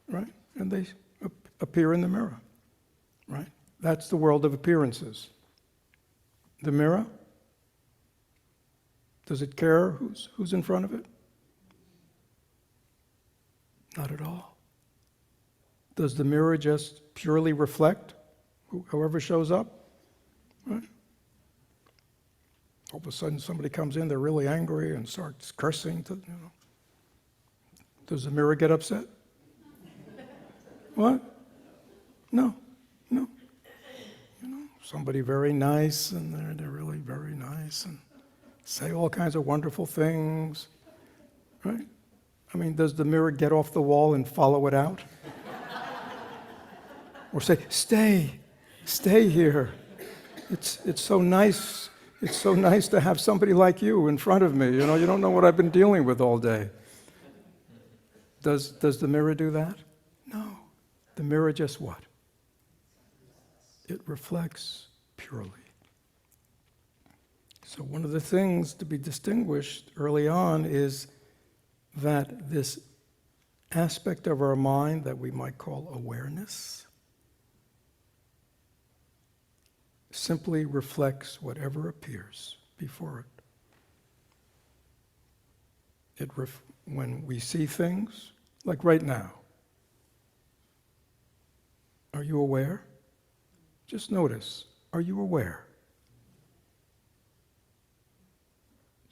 right, and they appear in the mirror. Right, that's the world of appearances. The mirror, does it care who's in front of it? Not at all. Does the mirror just purely reflect whoever shows up? Right? All of a sudden somebody comes in, they're really angry and starts cursing. Does the mirror get upset? What? No. Somebody very nice, and they're really very nice, and say all kinds of wonderful things, right? I mean, does the mirror get off the wall and follow it out? Or say, stay here. It's so nice. It's so nice to have somebody like you in front of me. You don't know what I've been dealing with all day. Does the mirror do that? No. The mirror just what? It reflects purely. So one of the things to be distinguished early on is that this aspect of our mind that we might call awareness simply reflects whatever appears before it. When we see things, like right now, are you aware? Just notice, are you aware?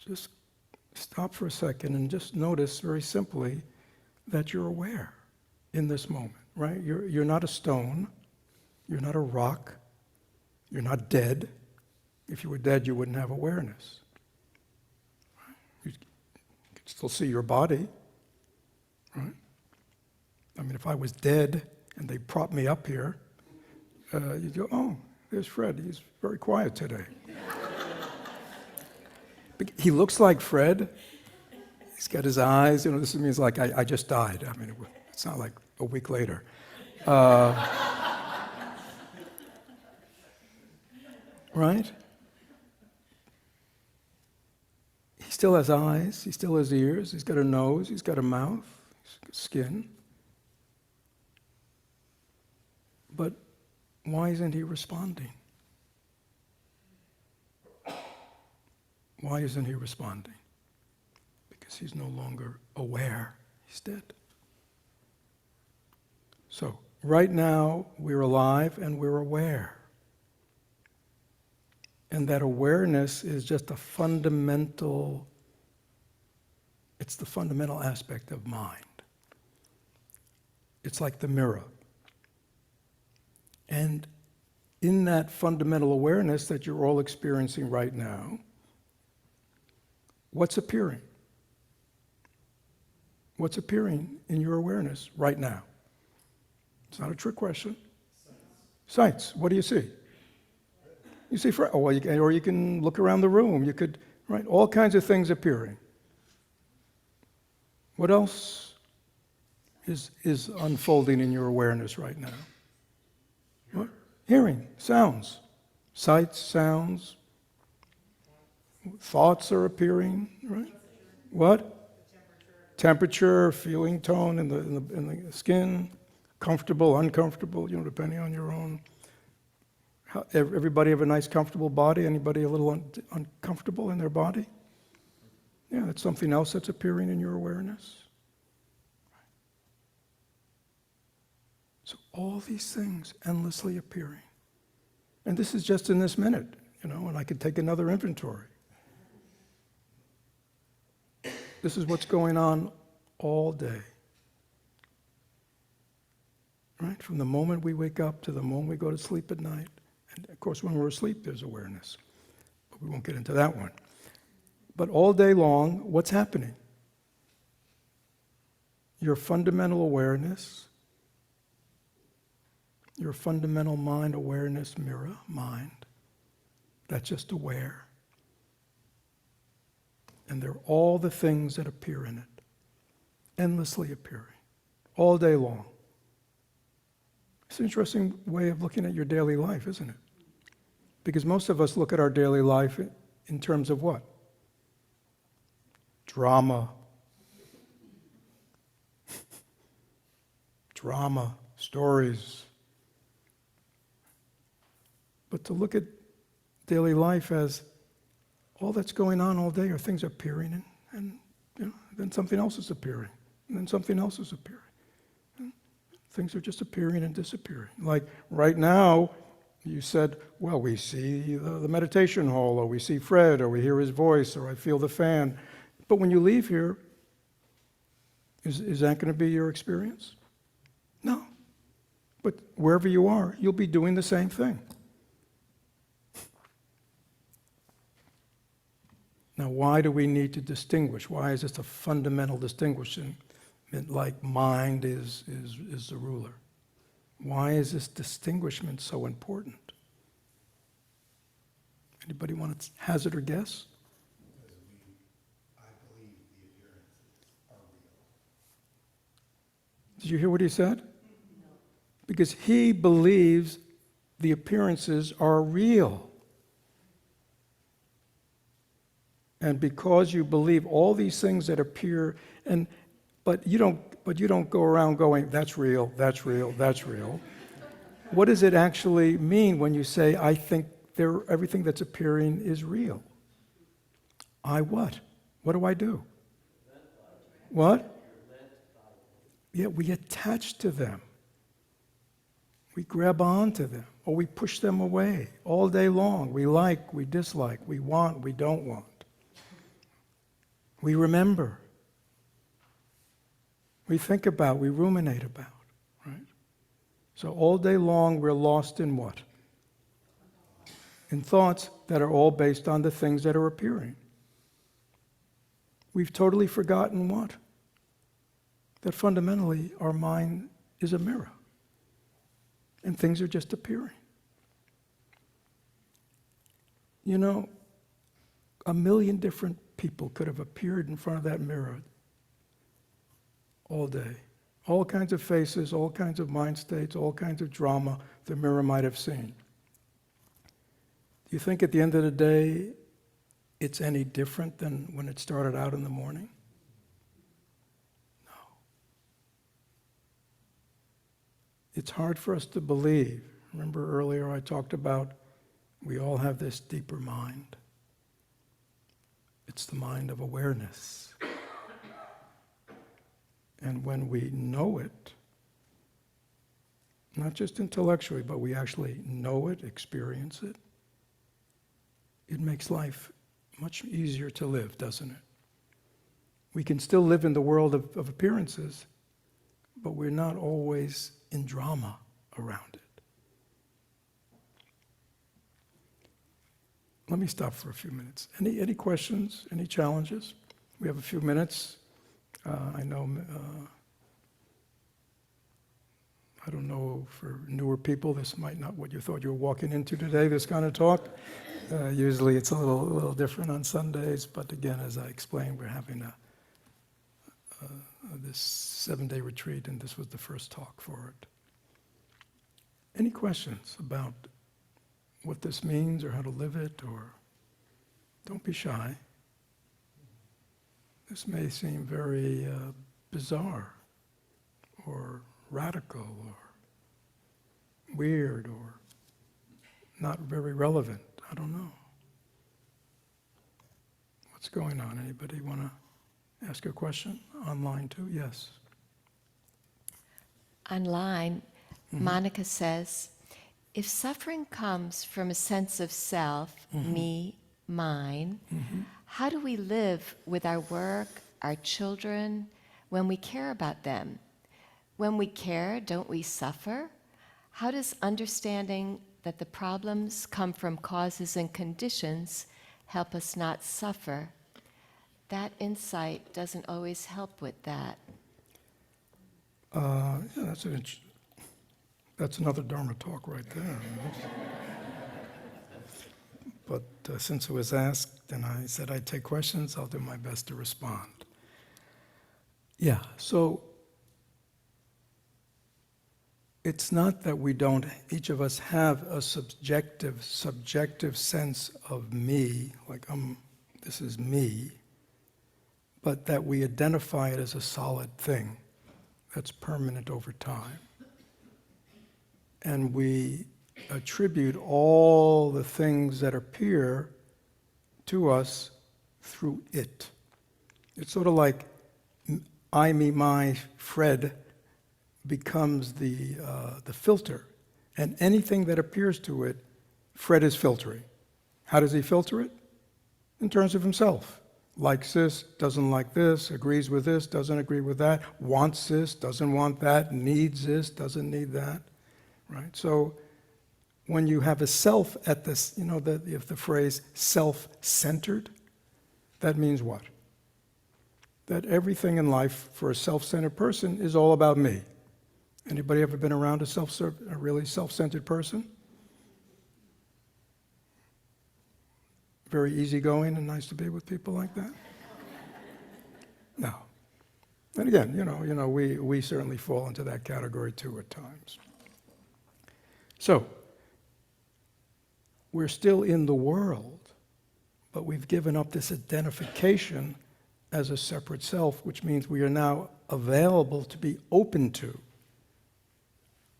Just stop for a second and just notice very simply that you're aware in this moment, right? You're not a stone, you're not a rock, you're not dead. If you were dead, you wouldn't have awareness. You could still see your body, right? I mean, if I was dead and they propped me up here, you'd go, oh, there's Fred. He's very quiet today. But he looks like Fred. He's got his eyes. This means like I just died. I mean, it's not like a week later. Right? He still has eyes. He still has ears. He's got a nose. He's got a mouth. He's got skin. But why isn't he responding? Why isn't he responding? Because he's no longer aware. He's dead. So, right now, we're alive and we're aware. And that awareness is just a fundamental, it's the fundamental aspect of mind. It's like the mirror. And in that fundamental awareness that you're all experiencing right now, what's appearing? What's appearing in your awareness right now? It's not a trick question. Sights. What do you see? You see, or you can look around the room. You could, right? All kinds of things appearing. What else is unfolding in your awareness right now? What? Hearing, sounds, sights, sounds, thoughts are appearing, right? What? Temperature, feeling tone in the skin, comfortable, uncomfortable, depending on your own. Everybody have a nice, comfortable body? Anybody a little uncomfortable in their body? Yeah, that's something else that's appearing in your awareness. So all these things endlessly appearing. And this is just in this minute, and I could take another inventory. This is what's going on all day. Right? From the moment we wake up to the moment we go to sleep at night. And of course, when we're asleep, there's awareness. But we won't get into that one. But all day long, what's happening? Your fundamental awareness, your fundamental mind awareness mirror, mind, that's just aware. And they're all the things that appear in it, endlessly appearing, all day long. It's an interesting way of looking at your daily life, isn't it? Because most of us look at our daily life in terms of what? Drama. Drama, stories. But to look at daily life as all that's going on all day are things appearing and then something else is appearing, and then something else is appearing. And things are just appearing and disappearing. Like right now, you said, well, we see the meditation hall, or we see Fred, or we hear his voice, or I feel the fan. But when you leave here, is that going to be your experience? No. But wherever you are, you'll be doing the same thing. Now, why do we need to distinguish? Why is this a fundamental distinguishing? Like mind is the ruler. Why is this distinguishment so important? Anybody want to hazard or guess? Because I believe the appearances are real. Did you hear what he said? No. Because he believes the appearances are real. And because you believe all these things that appear, but you don't go around going, that's real, that's real, that's real. What does it actually mean when you say, I think everything that's appearing is real? I what? What do I do? What? Yeah, we attach to them. We grab onto them, or we push them away all day long. We like, we dislike, we want, we don't want. We remember. We think about, we ruminate about, right? So all day long we're lost in what? In thoughts that are all based on the things that are appearing. We've totally forgotten what? That fundamentally our mind is a mirror. And things are just appearing. You know, 1 million different people could have appeared in front of that mirror all day. All kinds of faces, all kinds of mind states, all kinds of drama the mirror might have seen. Do you think at the end of the day it's any different than when it started out in the morning? No. It's hard for us to believe. Remember earlier I talked about we all have this deeper mind. It's the mind of awareness. And when we know it, not just intellectually, but we actually know it, experience it, it makes life much easier to live, doesn't it? We can still live in the world of appearances, but we're not always in drama around it. Let me stop for a few minutes. Any questions? Any challenges? We have a few minutes. I know, I don't know, for newer people, this might not what you thought you were walking into today, this kind of talk. Usually it's a little different on Sundays, but again, as I explained, we're having this 7-day retreat, and this was the first talk for it. Any questions about what this means or how to live it, or don't be shy. This may seem very bizarre or radical or weird or not very relevant. I don't know. What's going on? Anybody want to ask a question? Online too? Yes. Online, Monica says, if suffering comes from a sense of self, me, mine, how do we live with our work, our children, when we care about them? When we care, don't we suffer? How does understanding that the problems come from causes and conditions help us not suffer? That insight doesn't always help with that. Yeah, that's another Dharma talk right there. but since it was asked and I said I'd take questions, I'll do my best to respond. Yeah, so it's not that we don't, each of us have a subjective sense of me, like this is me, but that we identify it as a solid thing that's permanent over time. And we attribute all the things that appear to us through it. It's sort of like I, me, my, Fred becomes the filter. And anything that appears to it, Fred is filtering. How does he filter it? In terms of himself. Likes this, doesn't like this, agrees with this, doesn't agree with that, wants this, doesn't want that, needs this, doesn't need that. Right? So when you have a self at this, if the phrase self-centered, that means what? That everything in life for a self-centered person is all about me. Anybody ever been around a really self-centered person? Very easygoing and nice to be with people like that? No. And again, we certainly fall into that category too at times. So, we're still in the world, but we've given up this identification as a separate self, which means we are now available to be open to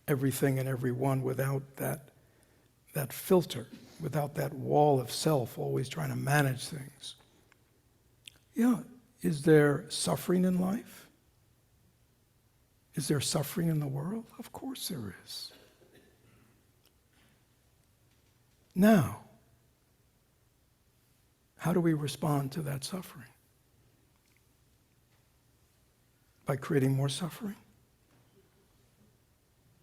everything and everyone without that filter, without that wall of self always trying to manage things. Yeah, is there suffering in life? Is there suffering in the world? Of course there is. Now, how do we respond to that suffering? By creating more suffering?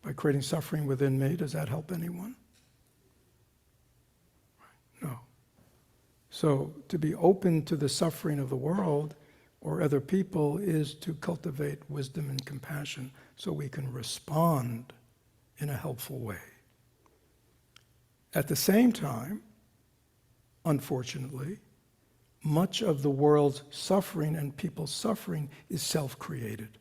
By creating suffering within me, does that help anyone? No. So to be open to the suffering of the world or other people is to cultivate wisdom and compassion so we can respond in a helpful way. At the same time, unfortunately, much of the world's suffering and people's suffering is self-created.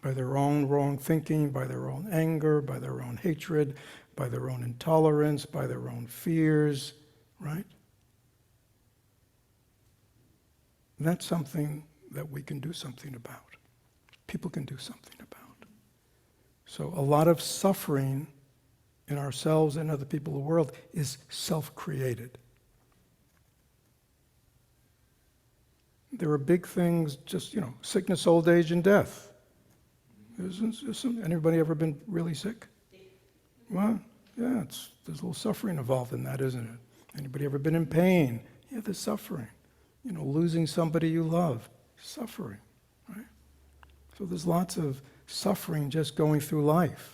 By their own wrong thinking, by their own anger, by their own hatred, by their own intolerance, by their own fears, right? That's something that we can do something about. People can do something about. So a lot of suffering in ourselves and other people in the world is self-created. There are big things, just, sickness, old age, and death. Isn't anybody ever been really sick? Well, yeah, there's a little suffering involved in that, isn't it? Anybody ever been in pain? Yeah, there's suffering. Losing somebody you love, suffering, right? So there's lots of suffering just going through life.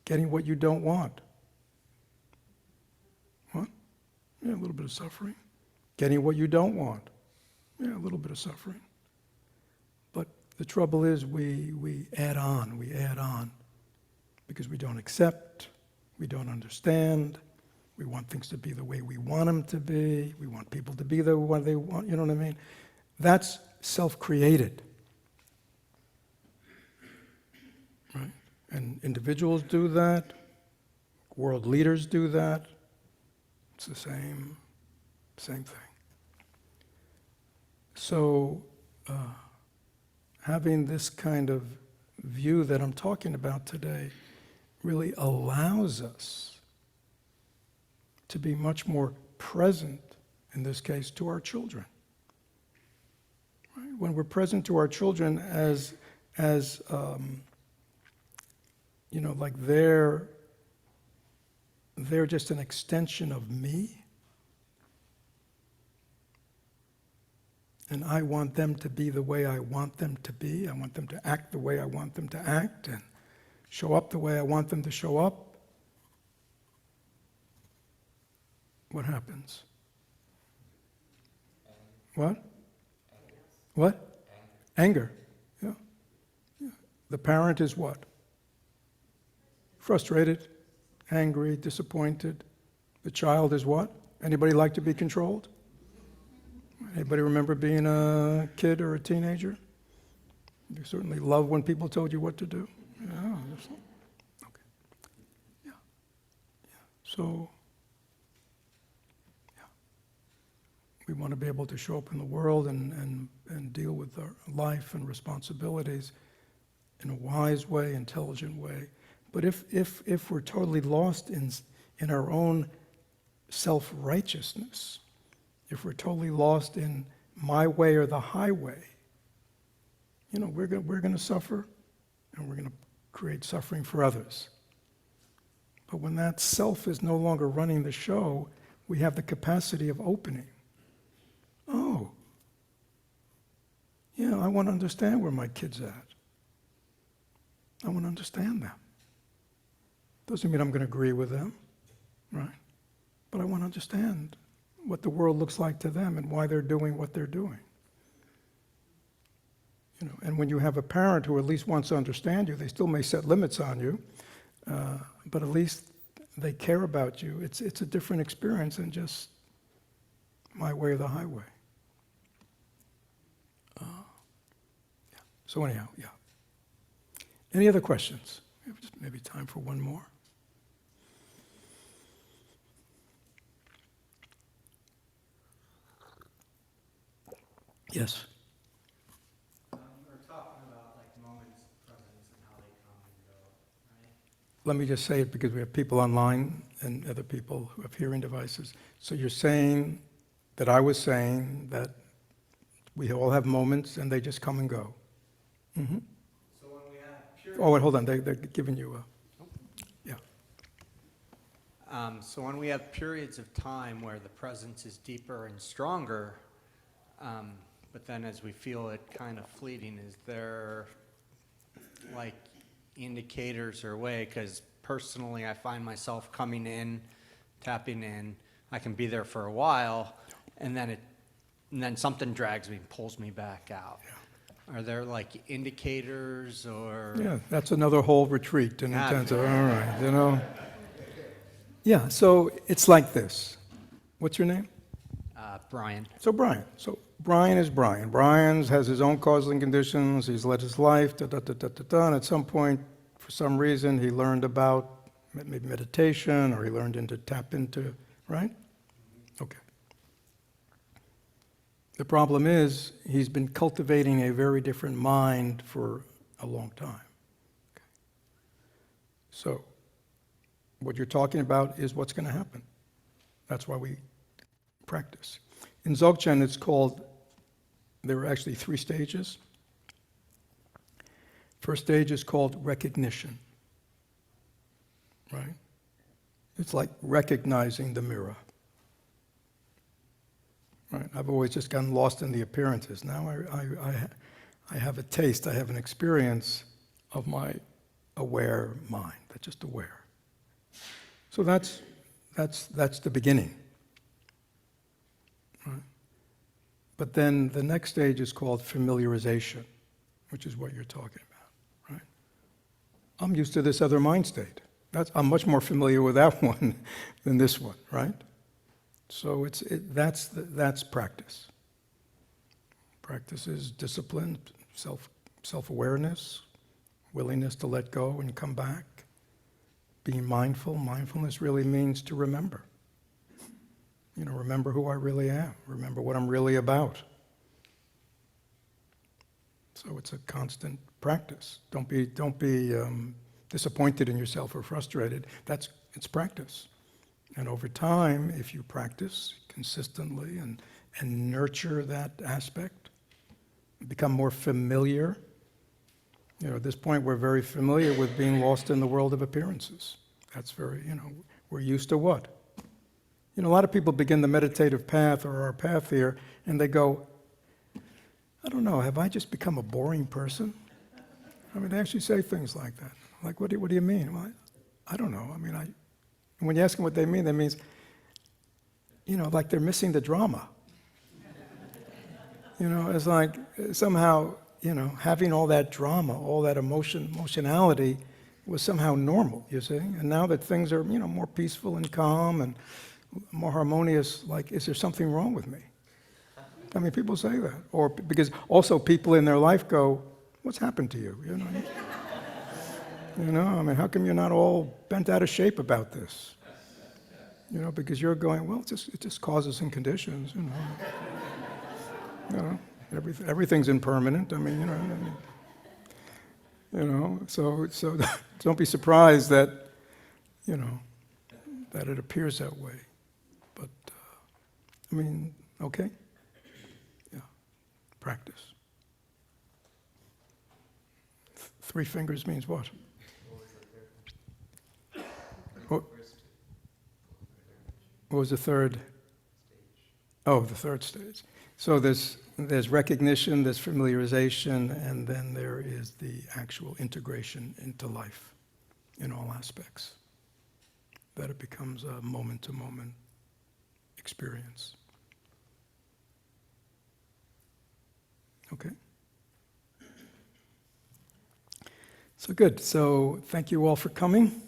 Getting what you don't want. What? Yeah, a little bit of suffering. Getting what you don't want. Yeah, a little bit of suffering. But the trouble is we add on, because we don't accept, we don't understand, we want things to be the way we want them to be, we want people to be the way they want, you know what I mean? That's self-created. Right? And individuals do that. World leaders do that. It's the same thing. So, having this kind of view that I'm talking about today really allows us to be much more present, in this case, to our children. Right? When we're present to our children as like they're just an extension of me. And I want them to be the way I want them to be. I want them to act the way I want them to act and show up the way I want them to show up. What happens? What? What? Anger. Yeah. The parent is what? Frustrated, angry, disappointed. The child is what? Anybody like to be controlled? Anybody remember being a kid or a teenager? You certainly love when people told you what to do. Yeah. Okay. Yeah. Yeah. So, yeah. We want to be able to show up in the world and deal with our life and responsibilities in a wise way, intelligent way. But if we're totally lost in our own self-righteousness, if we're totally lost in my way or the highway, we're going to suffer, and we're going to create suffering for others. But when that self is no longer running the show, we have the capacity of opening. Oh, yeah, I want to understand where my kid's at. I want to understand them. Doesn't mean I'm going to agree with them, right? But I want to understand what the world looks like to them and why they're doing what they're doing. And when you have a parent who at least wants to understand you, they still may set limits on you, but at least they care about you. It's a different experience than just my way or the highway. Yeah. So anyhow, yeah. Any other questions? We have just maybe time for one more. Yes. We're talking about like moments of presence and how they come and go, right? Let me just say it because we have people online and other people who have hearing devices. So you're saying that I was saying that we all have moments and they just come and go. Mm-hmm. So when we have pure. Oh, wait, hold on. They're giving you a... Yeah. So when we have periods of time where the presence is deeper and stronger, but then as we feel it kind of fleeting, is there like indicators or way? Because personally, I find myself coming in, tapping in. I can be there for a while, and then something drags me, pulls me back out. Yeah. Are there like indicators or? Yeah, that's another whole retreat in intensive. All right, Yeah, so it's like this. What's your name? Brian. So Brian is Brian. Brian has his own causal conditions. He's led his life, and at some point, for some reason, he learned about maybe meditation, or he learned to tap into, right? Okay. The problem is, he's been cultivating a very different mind for a long time. Okay. So, what you're talking about is what's going to happen. That's why we practice. In Dzogchen, it's called, there are actually 3 stages. First stage is called recognition, right? It's like recognizing the mirror, right? I've always just gotten lost in the appearances. Now I have a taste, I have an experience of my aware mind, that's just aware. So that's the beginning. Right? But then the next stage is called familiarization, which is what you're talking about, right? I'm used to this other mind state. I'm much more familiar with that one than this one, right? So that's practice. Practice is discipline, self-awareness, willingness to let go and come back. Being mindful. Mindfulness really means to remember. Remember who I really am. Remember what I'm really about. So it's a constant practice. Don't be disappointed in yourself or frustrated. It's practice. And over time, if you practice consistently and nurture that aspect, become more familiar. At this point, we're very familiar with being lost in the world of appearances. That's very, we're used to what? A lot of people begin the meditative path or our path here, and they go, I don't know, have I just become a boring person? They actually say things like that. Like, what do you mean? Well, I don't know. And when you ask them what they mean, that means, like they're missing the drama. It's like somehow, having all that drama, all that emotionality was somehow normal, you see? And now that things are, more peaceful and calm and more harmonious, like, is there something wrong with me? I mean, people say that. Or because also people in their life go, what's happened to you? I mean, how come you're not all bent out of shape about this? Because you're going, well, it just causes and conditions, everything's impermanent. I mean, so don't be surprised that, that it appears that way. But, I mean, okay. Yeah, practice. 3 fingers means what? What was the third? Oh, the third stage. So there's recognition, there's familiarization, and then there is the actual integration into life in all aspects. That it becomes a moment-to-moment experience. Okay? So good. So thank you all for coming.